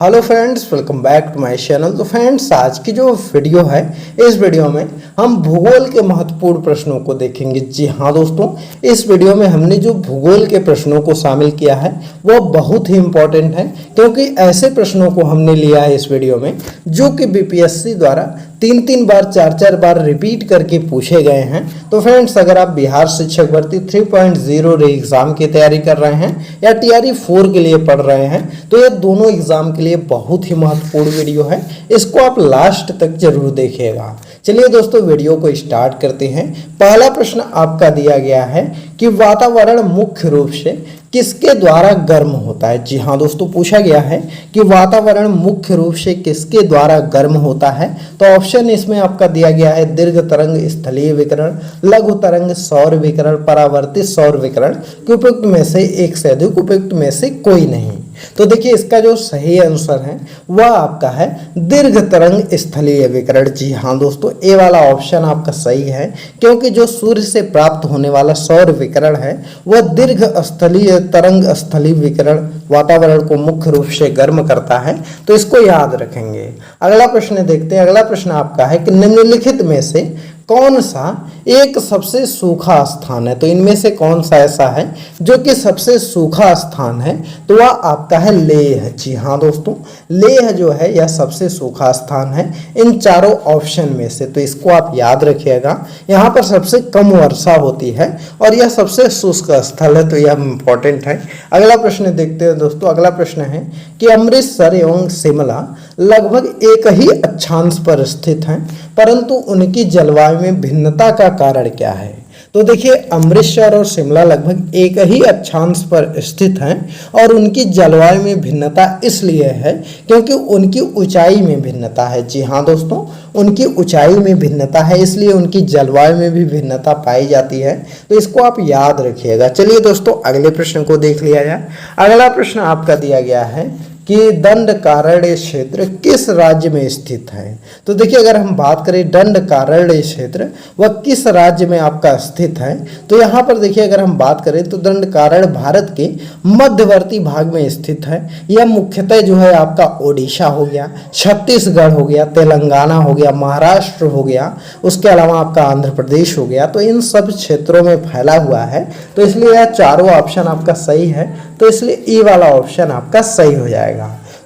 Hello friends, welcome back to my channel. तो friends, आज की जो वीडियो है, इस वीडियो में हम भूगोल के महत्वपूर्ण प्रश्नों को देखेंगे। जी हाँ दोस्तों, इस वीडियो में हमने जो भूगोल के प्रश्नों को शामिल किया है वो बहुत ही इम्पोर्टेंट है, क्योंकि ऐसे प्रश्नों को हमने लिया है इस वीडियो में जो कि बीपीएससी द्वारा 3 बार 4 बार रिपीट करके पूछे गए हैं। तो फ्रेंड्स, अगर आप बिहार शिक्षक भर्ती 3.0 रे एग्ज़ाम की तैयारी कर रहे हैं या टीआरई 4 के लिए पढ़ रहे हैं, तो ये दोनों एग्ज़ाम के लिए बहुत ही महत्वपूर्ण वीडियो है। इसको आप लास्ट तक जरूर देखिएगा। चलिए दोस्तों, वीडियो को स्टार्ट करते हैं। पहला प्रश्न आपका दिया गया है कि वातावरण मुख्य रूप से किसके द्वारा गर्म होता है। जी हाँ दोस्तों, पूछा गया है कि वातावरण मुख्य रूप से किसके द्वारा गर्म होता है। तो ऑप्शन इसमें आपका दिया गया है दीर्घ तरंग स्थलीय विकिरण, लघु तरंग सौर विकिरण, परावर्तित सौर विकिरण के उपयुक्त में से एक से अधिक, उपयुक्त में से कोई नहीं। तो देखिए, इसका जो सही आंसर है वह आपका है दीर्घ तरंग स्थलीय विकिरण। जी हाँ दोस्तों, ए वाला ऑप्शन आपका सही है, क्योंकि जो सूर्य से प्राप्त होने वाला सौर विकिरण है वह दीर्घ स्थलीय तरंग स्थलीय विकिरण वातावरण को मुख्य रूप से गर्म करता है। तो इसको याद रखेंगे। अगला प्रश्न देखते हैं। अगला प्रश्न आपका है कि निम्नलिखित में से कौन सा एक सबसे सूखा स्थान है। तो इनमें से कौन सा ऐसा है जो कि सबसे सूखा स्थान है। तो वह आपका है लेह। जी हाँ दोस्तों, लेह जो है यह सबसे सूखा स्थान है इन चारों ऑप्शन में से। तो इसको आप याद रखिएगा। यहाँ पर सबसे कम वर्षा होती है और यह सबसे शुष्क स्थल है, तो यह इंपॉर्टेंट है। अगला प्रश्न देखते हैं दोस्तों। अगला प्रश्न है कि अमृतसर एवं शिमला लगभग एक ही अक्षांश पर स्थित हैं, परंतु उनकी जलवायु में भिन्नता का कारण क्या है। तो देखिए, अमृतसर और शिमला लगभग एक ही अक्षांश पर स्थित हैं और उनकी जलवायु में भिन्नता इसलिए है क्योंकि उनकी ऊंचाई में भिन्नता है। जी हाँ दोस्तों, उनकी ऊंचाई में भिन्नता है, इसलिए उनकी जलवायु में भी भिन्नता पाई जाती है। तो इसको आप याद रखिएगा। चलिए दोस्तों, अगले प्रश्न को देख लिया जाए। अगला प्रश्न आपका दिया गया है कि दंडकारण्य क्षेत्र किस राज्य में स्थित है। तो देखिए, अगर हम बात करें दंडकारण्य क्षेत्र वह किस राज्य में आपका स्थित है, तो यहाँ पर देखिए, अगर हम बात करें तो दंडकारण्य भारत के मध्यवर्ती भाग में स्थित है। यह मुख्यतः जो है आपका ओडिशा हो गया, छत्तीसगढ़ हो गया, तेलंगाना हो गया, महाराष्ट्र हो गया, उसके अलावा आपका आंध्र प्रदेश हो गया। तो इन सब क्षेत्रों में फैला हुआ है। तो इसलिए यह चारों ऑप्शन आपका सही है। तो इसलिए ई वाला ऑप्शन आपका सही हो जाएगा।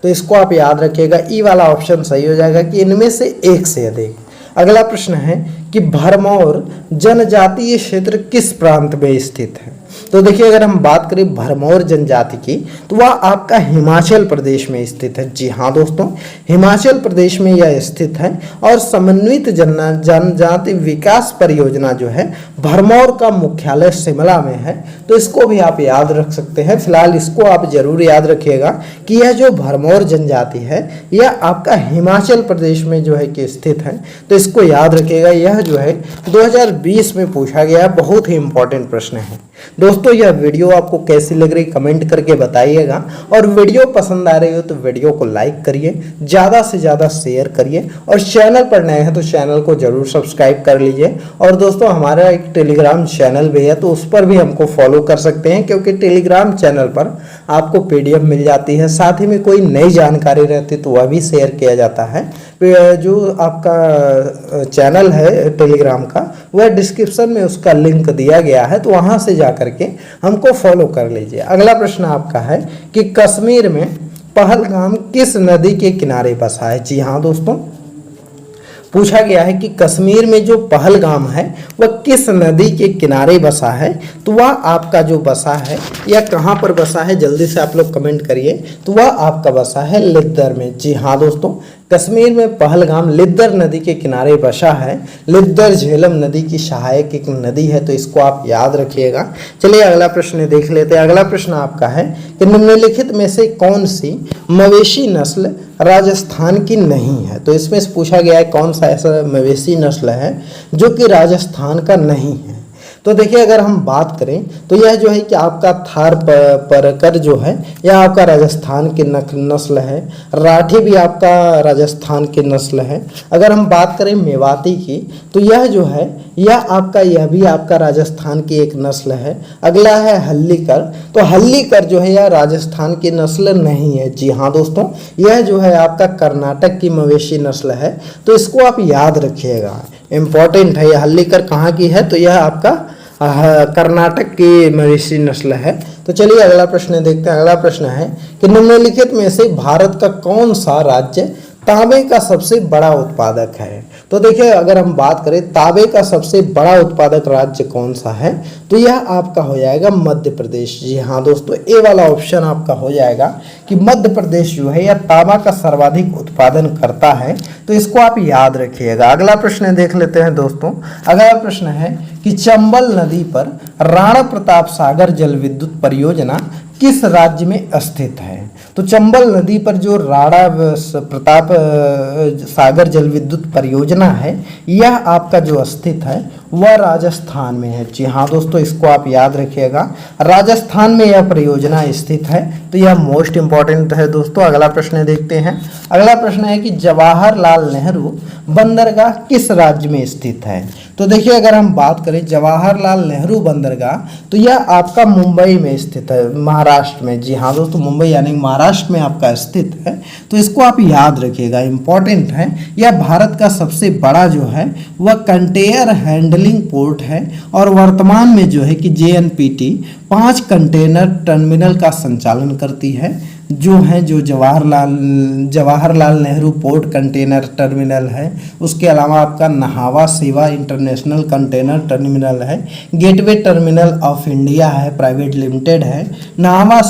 तो इसको आप याद रखिएगा, ई वाला ऑप्शन सही हो जाएगा कि इनमें से एक से अधिक। अगला प्रश्न है कि भरमौर जनजातीय क्षेत्र किस प्रांत में स्थित है। तो देखिए, अगर हम बात करें भरमौर जनजाति की, तो वह आपका हिमाचल प्रदेश में स्थित है। जी हाँ दोस्तों, हिमाचल प्रदेश में यह स्थित है और समन्वित जनजाति विकास परियोजना जो है भरमौर का मुख्यालय शिमला में है। तो इसको भी आप याद रख सकते हैं। फिलहाल इसको आप जरूर याद रखिएगा कि यह जो भरमौर जनजाति है यह आपका हिमाचल प्रदेश में जो है कि स्थित है। तो इसको याद रखिएगा। यह जो है 2020 में पूछा गया, बहुत ही इंपॉर्टेंट प्रश्न है। दोस्तों, यह वीडियो आपको कैसी लग रही कमेंट करके बताइएगा, और वीडियो पसंद आ रही हो तो वीडियो को लाइक करिए, ज़्यादा से ज़्यादा शेयर करिए, और चैनल पर नए हैं तो चैनल को जरूर सब्सक्राइब कर लीजिए। और दोस्तों, हमारा एक टेलीग्राम चैनल भी है, तो उस पर भी हमको फॉलो कर सकते हैं, क्योंकि टेलीग्राम चैनल पर आपको पीडीएफ मिल जाती है। साथ ही में कोई नई जानकारी रहती तो वह भी शेयर किया जाता है। जो आपका चैनल है टेलीग्राम का, वह डिस्क्रिप्शन में उसका लिंक दिया गया है, तो वहाँ से जा करके हमको फॉलो कर लीजिए। अगला प्रश्न आपका है कि कश्मीर में पहलगाम किस नदी के किनारे बसा है। जी हाँ दोस्तों, पूछा गया है कि कश्मीर में जो पहलगाम है वह किस नदी के किनारे बसा है। तो वह आपका जो बसा है या कहाँ पर बसा है, जल्दी से आप लोग कमेंट करिए। तो वह आपका बसा है लिद्दर में। जी हाँ दोस्तों, कश्मीर में पहलगाम लिद्दर नदी के किनारे बसा है। लिद्दर झेलम नदी की सहायक एक नदी है, तो इसको आप याद रखिएगा। चलिए अगला प्रश्न देख लेते हैं। अगला प्रश्न आपका है कि निम्नलिखित में से कौन सी मवेशी नस्ल राजस्थान की नहीं है। तो इसमें से पूछा गया है कौन सा ऐसा मवेशी नस्ल है जो कि राजस्थान का नहीं है। तो देखिए अगर हम बात करें तो यह जो है कि आपका थार परकर जो है यह आपका राजस्थान की नस्ल है। राठी भी आपका राजस्थान की नस्ल है। अगर हम बात करें मेवाती की तो यह जो है यह भी आपका राजस्थान की एक नस्ल है। अगला है हल्लीकर, तो हल्लीकर जो है यह राजस्थान की नस्ल नहीं है। जी हाँ दोस्तों, यह जो है आपका कर्नाटक की मवेशी नस्ल है। तो इसको आप याद रखिएगा, इंपॉर्टेंट है। यह हल्लीकर कहाँ की है, तो यह आपका कर्नाटक की मवेशी नस्ल है। तो चलिए अगला प्रश्न देखते हैं। अगला प्रश्न है कि निम्नलिखित में से भारत का कौन सा राज्य तांबे का सबसे बड़ा उत्पादक है। तो देखिए अगर हम बात करें तांबे का सबसे बड़ा उत्पादक राज्य कौन सा है, तो यह आपका हो जाएगा मध्य प्रदेश। जी हाँ दोस्तों, ए वाला ऑप्शन आपका हो जाएगा कि मध्य प्रदेश जो है यह तांबा का सर्वाधिक उत्पादन करता है। तो इसको आप याद रखिएगा। अगला प्रश्न देख लेते हैं दोस्तों। अगला प्रश्न है कि चंबल नदी पर राणा प्रताप सागर जल विद्युत परियोजना किस राज्य में स्थित है। तो चंबल नदी पर जो राणा प्रताप सागर जल विद्युत परियोजना है यह आपका जो स्थित है वह राजस्थान में है। जी हाँ दोस्तों, इसको आप याद रखिएगा, राजस्थान में यह परियोजना स्थित है। तो यह मोस्ट इंपॉर्टेंट है दोस्तों। अगला प्रश्न देखते हैं। अगला प्रश्न है कि जवाहरलाल नेहरू बंदरगाह किस राज्य में स्थित है। तो देखिए अगर हम बात करें जवाहरलाल नेहरू बंदरगाह तो यह आपका मुंबई में स्थित है, महाराष्ट्र में। जी हाँ दोस्तों, मुंबई यानी महाराष्ट्र में आपका स्थित है। तो इसको आप याद रखिएगा, इंपॉर्टेंट है। यह भारत का सबसे बड़ा जो है वह कंटेनर हैंडलिंग पोर्ट है और वर्तमान में जो है कि JNPT 5 कंटेनर टर्मिनल का संचालन करती है, जो Jawaharlal Nehru port container terminal है। उसके अलावा आपका नहावा सेवा इंटरनेशनल कंटेनर टर्मिनल है, गेटवे टर्मिनल ऑफ इंडिया है प्राइवेट लिमिटेड है, नहावा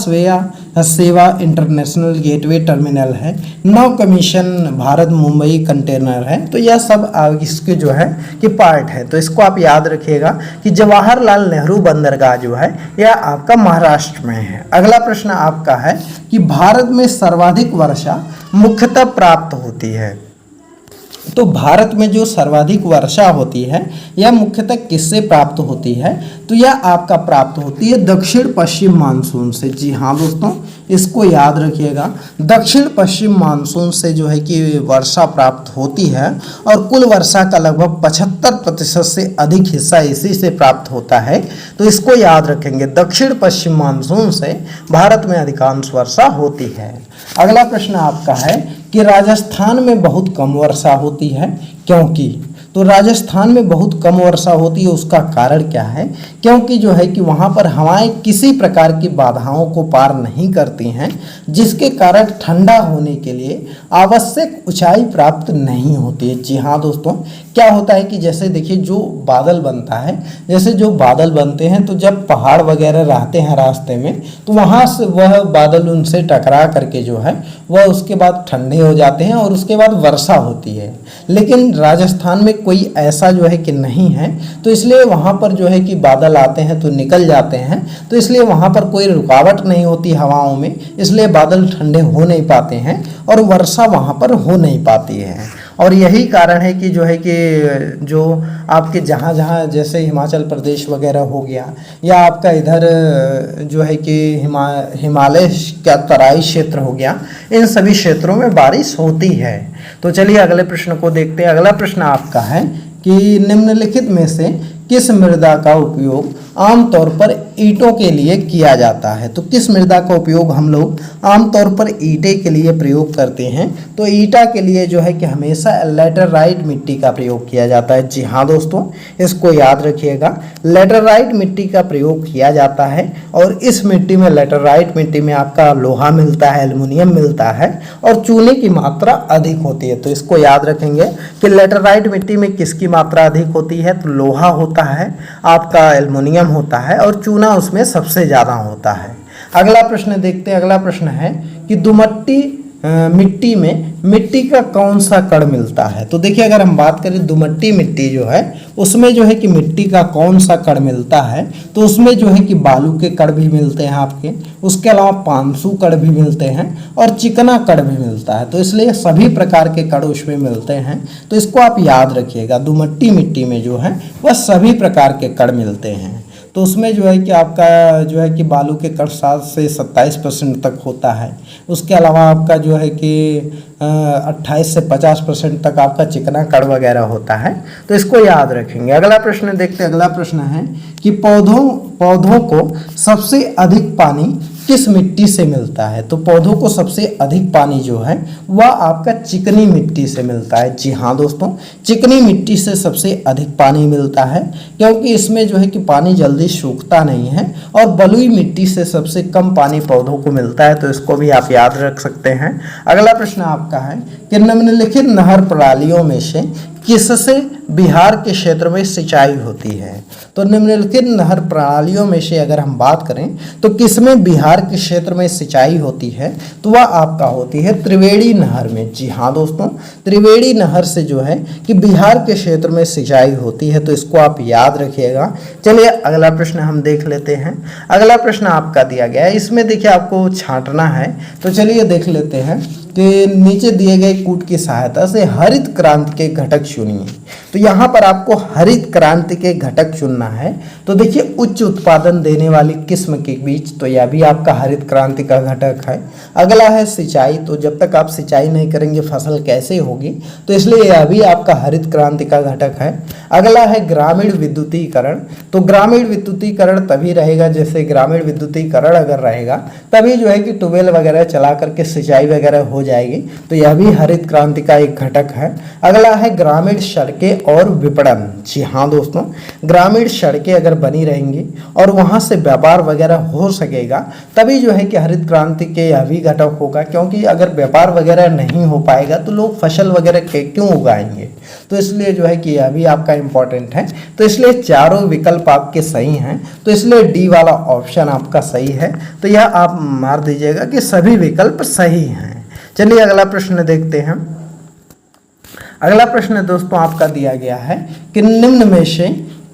सेवा इंटरनेशनल गेटवे टर्मिनल है, नव कमीशन भारत मुंबई कंटेनर है। तो यह सब इसके जो है कि पार्ट है। तो इसको आप याद रखिएगा कि जवाहरलाल नेहरू बंदरगाह जो है यह आपका महाराष्ट्र में है। अगला प्रश्न आपका है कि भारत में सर्वाधिक वर्षा मुख्यतः प्राप्त होती है। तो भारत में जो सर्वाधिक वर्षा होती है यह मुख्यतः किससे प्राप्त होती है, तो यह आपका प्राप्त होती है दक्षिण पश्चिम मानसून से। जी हाँ दोस्तों, इसको याद रखिएगा, दक्षिण पश्चिम मानसून से जो है कि वर्षा प्राप्त होती है और कुल वर्षा का लगभग 75% से अधिक हिस्सा इसी से प्राप्त होता है। तो इसको याद रखेंगे, दक्षिण पश्चिम मानसून से भारत में अधिकांश वर्षा होती है। अगला प्रश्न आपका है कि राजस्थान में बहुत कम वर्षा होती है, क्योंकि। तो राजस्थान में बहुत कम वर्षा होती है, उसका कारण क्या है, क्योंकि जो है कि वहाँ पर हवाएं किसी प्रकार की बाधाओं को पार नहीं करती हैं, जिसके कारण ठंडा होने के लिए आवश्यक ऊंचाई प्राप्त नहीं होती है। जी हाँ दोस्तों, क्या होता है कि जैसे देखिए जो बादल बनता है, जैसे जो बादल बनते हैं तो जब पहाड़ वगैरह रहते हैं रास्ते में तो वहाँ से वह बादल उनसे टकरा करके जो है वह उसके बाद ठंडे हो जाते हैं और उसके बाद वर्षा होती है। लेकिन राजस्थान में कोई ऐसा जो है कि नहीं है, तो इसलिए वहाँ पर जो है कि बादल आते हैं तो निकल जाते हैं, तो इसलिए वहाँ पर कोई रुकावट नहीं होती हवाओं में, इसलिए बादल ठंडे हो नहीं पाते हैं और वर्षा वहाँ पर हो नहीं पाती है। और यही कारण है कि जो है कि जो आपके जहाँ जहाँ जैसे हिमाचल प्रदेश वगैरह हो गया या आपका इधर जो है कि हिमालय का तराई क्षेत्र हो गया, इन सभी क्षेत्रों में बारिश होती है। तो चलिए अगले प्रश्न को देखते हैं। अगला प्रश्न आपका है कि निम्नलिखित में से किस मृदा का उपयोग आमतौर पर ईंटों के लिए किया जाता है। तो किस मृदा का उपयोग हम लोग आमतौर पर ईंटे के लिए प्रयोग करते हैं, तो ईंटा के लिए जो है कि हमेशा लैटेराइट मिट्टी का प्रयोग किया जाता है। जी हाँ दोस्तों, इसको याद रखिएगा, लैटेराइट मिट्टी का प्रयोग किया जाता है और इस मिट्टी में लैटेराइट मिट्टी में आपका लोहा मिलता है, एल्युमिनियम मिलता है और चूने की मात्रा अधिक होती है। तो इसको याद रखेंगे कि लैटेराइट मिट्टी में किसकी मात्रा अधिक होती है, तो लोहा होता है, आपका एल्युमिनियम होता है और चूना उसमें सबसे ज़्यादा होता है। अगला प्रश्न देखते हैं। अगला प्रश्न है कि मिट्टी में मिट्टी का कौन सा कण मिलता है? तो देखिए अगर हम बात करें दुमट्टी मिट्टी जो है उसमें जो है कि मिट्टी का कौन सा कण मिलता है, तो उसमें जो है कि बालू के कण भी मिलते हैं आपके, उसके अलावा पांसू कण भी मिलते हैं और चिकना कण भी मिलता है। तो इसलिए सभी प्रकार के कण उसमें मिलते हैं, तो इसको आप याद रखिएगा। दुमट्टी मिट्टी में जो है वह सभी प्रकार के कण मिलते हैं। तो उसमें जो है कि आपका जो है कि बालू के कण 7 से 27% तक होता है। उसके अलावा आपका जो है कि 28 से 50% तक आपका चिकना कण वगैरह होता है। तो इसको याद रखेंगे। अगला प्रश्न देखते हैं। अगला प्रश्न है कि पौधों को सबसे अधिक पानी किस मिट्टी से मिलता है? तो पौधों को सबसे अधिक पानी जो है वह आपका चिकनी मिट्टी से मिलता है। जी हाँ दोस्तों, चिकनी मिट्टी से सबसे अधिक पानी मिलता है, क्योंकि इसमें जो है कि पानी जल्दी सूखता नहीं है। और बलुई मिट्टी से सबसे कम पानी पौधों को मिलता है, तो इसको भी आप याद रख सकते हैं। अगला प्रश्न आपका है कि निम्नलिखित नहर प्रणालियों में से किससे बिहार के क्षेत्र में सिंचाई होती है? तो निम्नलिखित नहर प्रणालियों में से अगर हम बात करें तो किसमें बिहार के क्षेत्र में सिंचाई होती है, तो वह आपका होती है त्रिवेणी नहर में। जी हाँ दोस्तों, त्रिवेणी नहर से जो है कि बिहार के क्षेत्र में सिंचाई होती है, तो इसको आप याद रखिएगा। चलिए अगला प्रश्न हम देख लेते हैं। अगला प्रश्न आपका दिया गया है, इसमें देखिए आपको छांटना है, तो चलिए देख लेते हैं कि नीचे दिए गए कूट की सहायता से हरित क्रांति के घटक चुनिए। तो यहाँ पर आपको हरित क्रांति के घटक चुनना है। तो देखिए उच्च उत्पादन देने वाली किस्म के बीज, तो यह भी आपका हरित क्रांति का घटक है। अगला है सिंचाई, तो जब तक आप सिंचाई नहीं करेंगे फसल कैसे होगी, तो इसलिए यह भी आपका हरित क्रांति का घटक है। अगला है ग्रामीण विद्युतीकरण, तो ग्रामीण विद्युतीकरण तभी रहेगा, जैसे ग्रामीण विद्युतीकरण अगर रहेगा तभी जो है कि ट्यूबवेल वगैरह चला करके सिंचाई वगैरह हो जाएगी, तो यह भी हरित क्रांति का एक घटक है। अगला है ग्रामीण सड़कें और विपणन। जी हाँ दोस्तों, ग्रामीण सड़कें अगर बनी रहेंगी और वहां से व्यापार वगैरह हो सकेगा, तभी जो है कि हरित क्रांति के यह भी घटक होगा, क्योंकि अगर व्यापार वगैरह नहीं हो पाएगा तो लोग फसल वगैरह क्यों उगाएंगे। तो इसलिए जो है कि यह भी आपका इंपॉर्टेंट है। तो इसलिए चारों विकल्प आपके सही हैं, तो इसलिए डी वाला ऑप्शन आपका सही है। तो यह आप मार दीजिएगा कि सभी विकल्प सही हैं। चलिए अगला प्रश्न देखते हैं। अगला प्रश्न दोस्तों आपका दिया गया है कि निम्न में से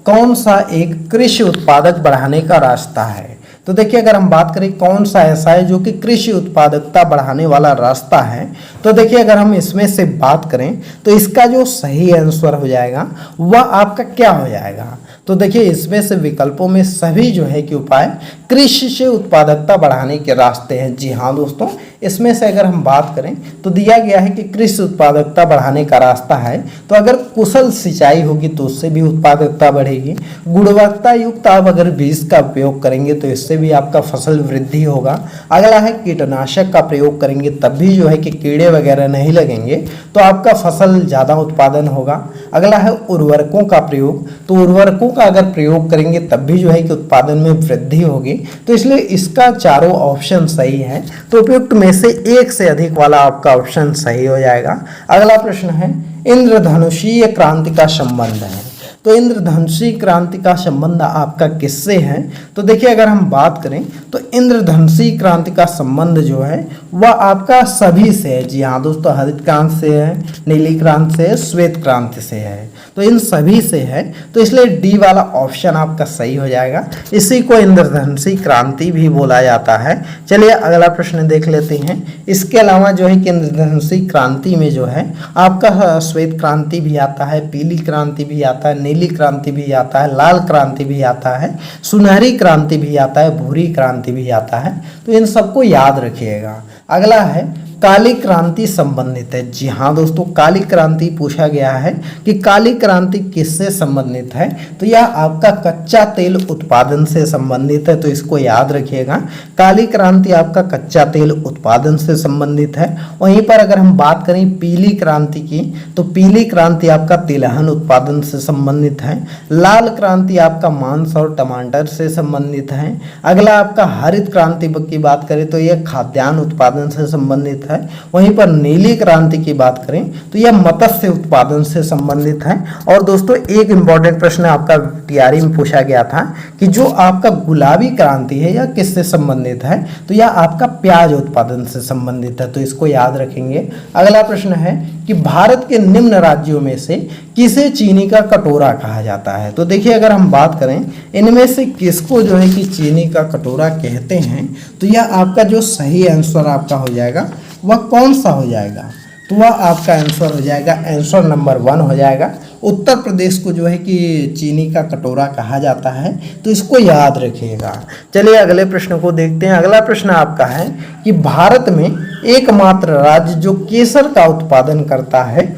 कौन सा एक कृषि उत्पादक बढ़ाने का रास्ता है? तो देखिए अगर हम बात करें कौन सा ऐसा है जो कि कृषि उत्पादकता बढ़ाने वाला रास्ता है, तो देखिए अगर हम इसमें से बात करें तो इसका जो सही आंसर हो जाएगा वह आपका क्या हो जाएगा? तो देखिए इसमें से विकल्पों में सभी जो है कि उपाय कृषि से उत्पादकता बढ़ाने के रास्ते हैं। जी हाँ दोस्तों, इसमें से अगर हम बात करें तो दिया गया है कि कृषि उत्पादकता बढ़ाने का रास्ता है, तो अगर कुशल सिंचाई होगी तो उससे भी उत्पादकता बढ़ेगी। गुणवत्ता युक्त आप अगर बीज का उपयोग करेंगे तो इससे भी आपका फसल वृद्धि होगा। अगला है कीटनाशक का प्रयोग करेंगे तब भी जो है कि कीड़े वगैरह नहीं लगेंगे, तो आपका फसल ज़्यादा उत्पादन होगा। अगला है उर्वरकों का प्रयोग, तो उर्वरकों का अगर प्रयोग करेंगे तब भी जो है कि उत्पादन में वृद्धि होगी। तो इसलिए इसका चारों ऑप्शन सही है, तो उपयुक्त में से एक से अधिक वाला आपका ऑप्शन सही हो जाएगा। अगला प्रश्न है इंद्रधनुषीय क्रांति का संबंध है। तो इंद्रधनुषीय क्रांति का संबंध आपका किससे है? तो देखिए अगर हम बात करें तो इंद्रधनुषीय क्रांति का संबंध जो है वह आपका सभी से है। जी हाँ दोस्तों, हरित क्रांति से है, नीली क्रांति से है, श्वेत क्रांति से है, तो इन सभी से है। तो इसलिए डी वाला ऑप्शन आपका सही हो जाएगा। इसी को इंद्रधनुषीय क्रांति भी बोला जाता है। चलिए अगला प्रश्न देख लेते हैं। इसके अलावा जो है कि इंद्रधनुषीय क्रांति में जो है आपका श्वेत क्रांति भी आता है, पीली क्रांति भी आता है, नीली क्रांति भी आता है, लाल क्रांति भी आता है, सुनहरी क्रांति भी आता है, भूरी क्रांति भी आता है। तो इन सबको याद रखिएगा। अगला है काली क्रांति संबंधित है। जी हाँ दोस्तों, काली क्रांति पूछा गया है कि काली क्रांति किससे संबंधित है? तो यह आपका कच्चा तेल उत्पादन से संबंधित है, तो इसको याद रखिएगा। काली क्रांति आपका कच्चा तेल उत्पादन से संबंधित है। वहीं पर अगर हम बात करें पीली क्रांति की, तो पीली क्रांति आपका तिलहन उत्पादन से संबंधित है। लाल क्रांति आपका मांस और टमाटर से संबंधित है। अगला आपका हरित क्रांति की बात करें तो यह खाद्यान्न उत्पादन से संबंधित है। वहीं पर नीली क्रांति की बात करें तो यह मत्स्य उत्पादन से संबंधित है। और दोस्तों एक इंपॉर्टेंट प्रश्न आपका टीआरई में पूछा गया था कि जो आपका गुलाबी क्रांति है यह किससे संबंधित है? तो यह आपका प्याज उत्पादन से संबंधित है, तो इसको याद रखेंगे। अगला प्रश्न है कि भारत के निम्न राज्यों में से किसे चीनी का कटोरा कहा जाता है। तो देखिए अगर हम बात करें इनमें से किसको जो है कि चीनी का कटोरा कहते हैं, तो यह आपका जो सही आंसर आपका हो जाएगा वह कौन सा हो जाएगा, तो वह आपका आंसर हो जाएगा, आंसर नंबर 1 हो जाएगा। उत्तर प्रदेश को जो है कि चीनी का कटोरा कहा जाता है, तो इसको याद रखिएगा। चलिए अगले प्रश्न को देखते हैं। अगला प्रश्न आपका है कि भारत में एकमात्र राज्य जो केसर का उत्पादन करता है,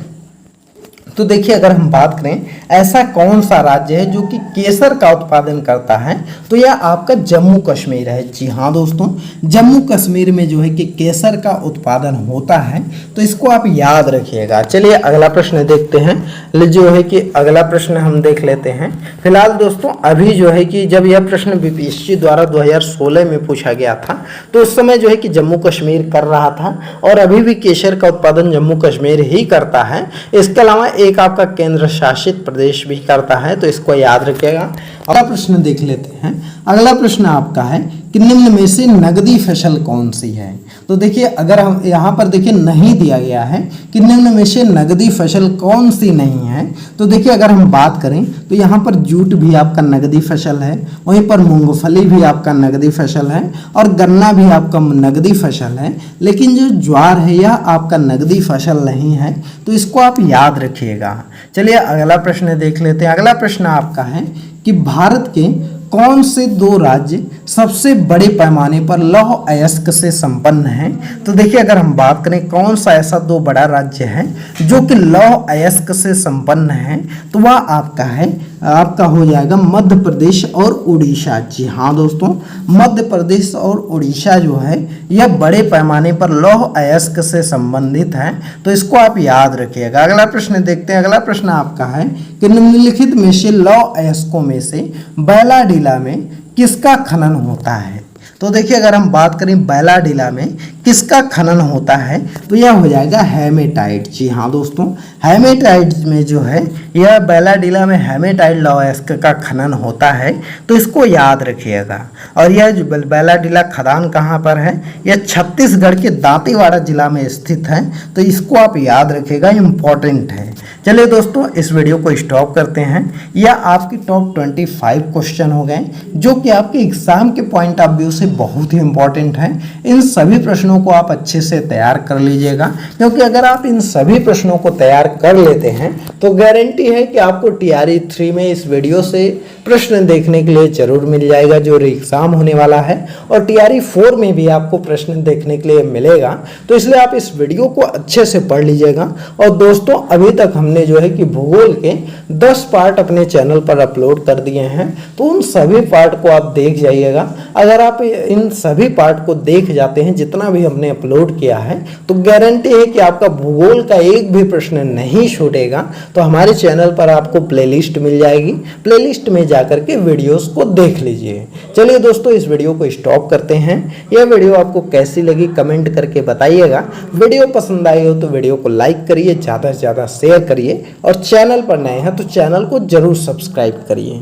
तो देखिए अगर हम बात करें ऐसा कौन सा राज्य है जो कि केसर का उत्पादन करता है, तो यह आपका जम्मू कश्मीर है। जी हाँ दोस्तों, जम्मू कश्मीर में जो है कि केसर का उत्पादन होता है, तो इसको आप याद रखिएगा। चलिए अगला प्रश्न देखते हैं। जो है कि अगला प्रश्न हम देख लेते हैं। फिलहाल दोस्तों अभी जो है कि जब यह प्रश्न बीपीएससी द्वारा 2016 में पूछा गया था, तो उस समय जो है कि जम्मू कश्मीर कर रहा था और अभी भी केसर का उत्पादन जम्मू कश्मीर ही करता है। इसके अलावा एक आपका केंद्र शासित प्रदेश भी करता है, तो इसको याद रखिएगा। अगला प्रश्न देख लेते हैं। अगला प्रश्न आपका है कि निम्न में से नगदी फसल कौन सी है। तो देखिए अगर हम यहाँ पर देखिए नहीं दिया गया है कि निम्न में से नगदी फसल कौन सी नहीं है, तो देखिए अगर हम बात करें तो यहाँ पर जूट भी आपका नगदी फसल है, वहीं पर मूंगफली भी आपका नगदी फसल है और गन्ना भी आपका नगदी फसल है, लेकिन जो ज्वार है यह आपका नगदी फसल नहीं है, तो इसको आप याद रखिएगा। चलिए अगला प्रश्न देख लेते हैं। अगला प्रश्न आपका है कि भारत के कौन से 2 राज्य सबसे बड़े पैमाने पर लौह अयस्क से संपन्न हैं। तो देखिए अगर हम बात करें कौन सा ऐसा 2 बड़ा राज्य है जो कि लौह अयस्क से संपन्न है, तो वह आपका हो जाएगा मध्य प्रदेश और उड़ीसा। जी हाँ दोस्तों, मध्य प्रदेश और उड़ीसा जो है यह बड़े पैमाने पर लौह अयस्क से संबंधित है, तो इसको आप याद रखिएगा। अगला प्रश्न देखते हैं। अगला प्रश्न आपका है कि निम्नलिखित में से लौह अयस्कों में से बैलाडीला में किसका खनन होता है। तो देखिए अगर हम बात करें बैलाडीला में किसका खनन होता है, तो यह हो जाएगा हेमेटाइट। जी हाँ दोस्तों, हेमेटाइट में जो है यह बैलाडीला में हेमेटाइट लौह अयस्क का खनन होता है, तो इसको याद रखिएगा। और यह जो बैलाडीला खदान कहाँ पर है, यह छत्तीसगढ़ के दांतेवाड़ा जिला में स्थित है, तो इसको आप याद रखिएगा, इम्पॉर्टेंट है। चलिए दोस्तों इस वीडियो को स्टॉप करते हैं। यह आपकी टॉप 25 क्वेश्चन हो गए जो कि आपके एग्जाम के पॉइंट ऑफ व्यू से बहुत ही इंपॉर्टेंट है। इन सभी प्रश्नों को आप अच्छे से तैयार कर लीजिएगा, क्योंकि अगर आप इन सभी प्रश्नों को तैयार कर लेते हैं तो गारंटी है कि आपको TRE 3 में इस वीडियो से प्रश्न देखने के लिए जरूर मिल जाएगा जो एग्जाम होने वाला है, और TRE 4 में भी आपको प्रश्न देखने के लिए मिलेगा। तो इसलिए आप इस वीडियो को अच्छे से पढ़ लीजिएगा। और दोस्तों अभी तक हमने जो है कि भूगोल के 10 पार्ट अपने चैनल पर अपलोड कर दिए हैं, तो उन सभी पार्ट को आप देख जाइएगा। अगर आप इन सभी पार्ट को देख जाते हैं जितना भी हमने अपलोड किया है, तो गारंटी है कि आपका भूगोल का एक भी प्रश्न नहीं छूटेगा। तो हमारे चैनल पर आपको प्लेलिस्ट मिल जाएगी, प्लेलिस्ट में जाकर के वीडियोस को देख लीजिए। चलिए दोस्तों इस वीडियो को स्टॉप करते हैं। यह वीडियो आपको कैसी लगी कमेंट करके बताइएगा। वीडियो पसंद आई हो तो वीडियो को लाइक करिए, ज़्यादा से ज़्यादा शेयर करिए, और चैनल पर नए हैं तो चैनल को जरूर सब्सक्राइब करिए।